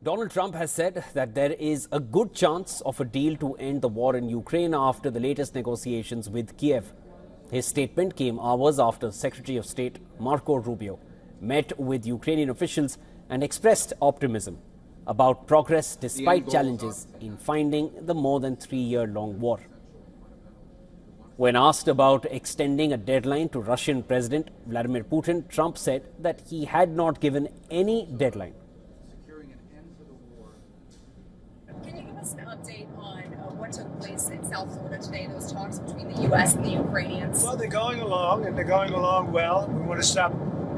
Donald Trump has said that there is a good chance of a deal to end the war in Ukraine after the latest negotiations with Kiev. His statement came hours after Secretary of State Marco Rubio met with Ukrainian officials and expressed optimism about progress despite challenges in finding the more than 3-year-long war. When asked about extending a deadline to Russian President Vladimir Putin, Trump said that he had not given any deadline. Can you give us an update on what took place in South Florida today, those talks between the U.S. and the Ukrainians? Well, they're going along, and they're going along well. We want to stop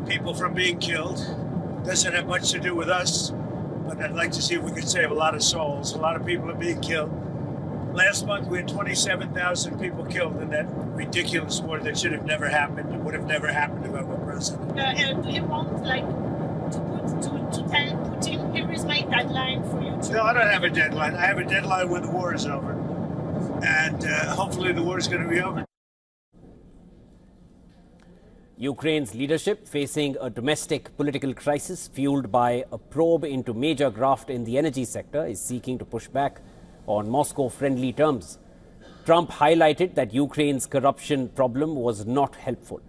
people from being killed. Doesn't have much to do with us, but I'd like to see if we can save a lot of souls. A lot of people are being killed. Last month, we had 27,000 people killed in that ridiculous war that should have never happened. It would have never happened if I were president. And do you want, to tell Putin, here is my deadline for you to... No, I don't have a deadline. I have a deadline when the war is over. And hopefully the war is going to be over. Ukraine's leadership facing a domestic political crisis fueled by a probe into major graft in the energy sector is seeking to push back on Moscow-friendly terms. Trump highlighted that Ukraine's corruption problem was not helpful.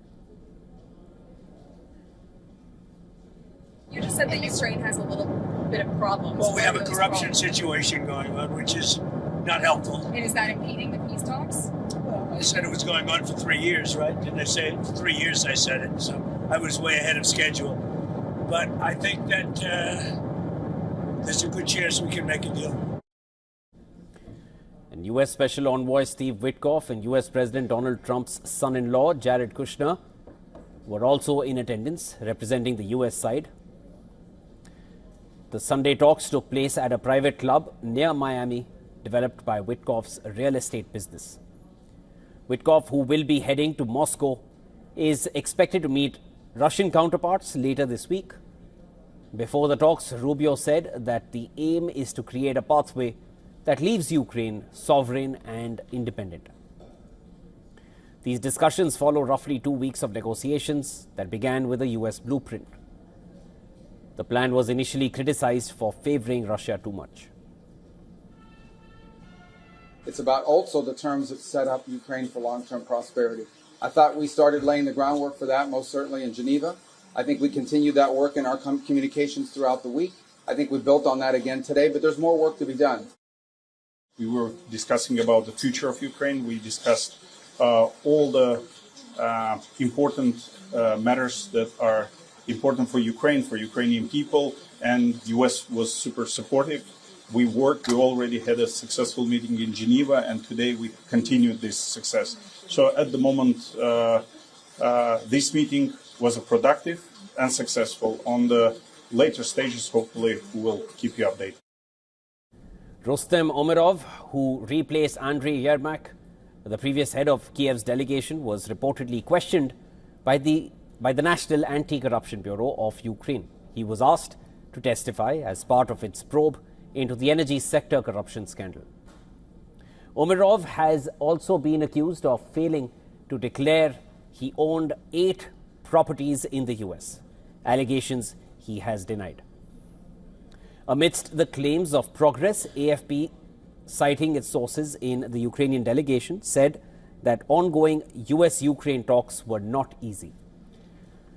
You just said that Ukraine has a little bit of problems. Well, we have a corruption situation going on, which is not helpful. And is that impeding the peace talks? Well, I said it was going on for 3 years, right? Didn't I say it? For 3 years I said it, so I was way ahead of schedule. But I think that there's a good chance we can make a deal. And U.S. Special Envoy Steve Witkoff and U.S. President Donald Trump's son-in-law, Jared Kushner, were also in attendance, representing the U.S. side. The Sunday talks took place at a private club near Miami, developed by Witkoff's real estate business. Witkoff, who will be heading to Moscow, is expected to meet Russian counterparts later this week. Before the talks, Rubio said that the aim is to create a pathway that leaves Ukraine sovereign and independent. These discussions follow roughly 2 weeks of negotiations that began with a U.S. blueprint. The plan was initially criticized for favoring Russia too much. It's about also the terms that set up Ukraine for long-term prosperity. I thought we started laying the groundwork for that, most certainly in Geneva. I think we continued that work in our communications throughout the week. I think we built on that again today, but there's more work to be done. We were discussing about the future of Ukraine. We discussed all the important matters that are important for Ukraine, for Ukrainian people, and U.S. was super supportive. We already had a successful meeting in Geneva, and today we continued this success. So at the moment, this meeting was a productive and successful. On the later stages, hopefully, we will keep you updated. Rustem Umerov, who replaced Andriy Yermak, the previous head of Kiev's delegation, was reportedly questioned by the National Anti-Corruption Bureau of Ukraine. He was asked to testify as part of its probe into the energy sector corruption scandal. Umerov has also been accused of failing to declare he owned 8 properties in the US, allegations he has denied. Amidst the claims of progress, AFP, citing its sources in the Ukrainian delegation, said that ongoing US-Ukraine talks were not easy.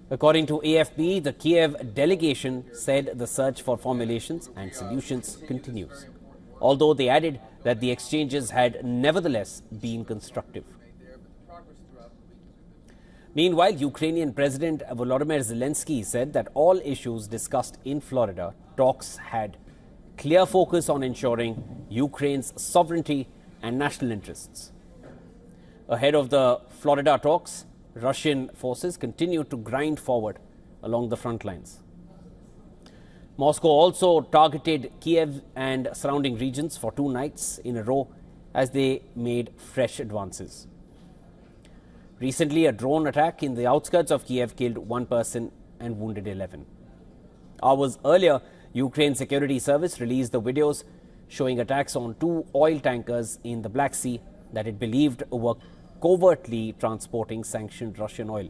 According to AFP, the Kiev delegation said the search for formulations and solutions continues, although they added that the exchanges had nevertheless been constructive. Meanwhile, Ukrainian President Volodymyr Zelensky said that all issues discussed in Florida talks had clear focus on ensuring Ukraine's sovereignty and national interests. Ahead of the Florida talks, Russian forces continue to grind forward along the front lines. Moscow also targeted Kiev and surrounding regions for 2 nights in a row as they made fresh advances. Recently, a drone attack in the outskirts of Kiev killed 1 person and wounded 11. Hours earlier, Ukraine Security Service released the videos showing attacks on 2 oil tankers in the Black Sea that it believed were covertly transporting sanctioned Russian oil.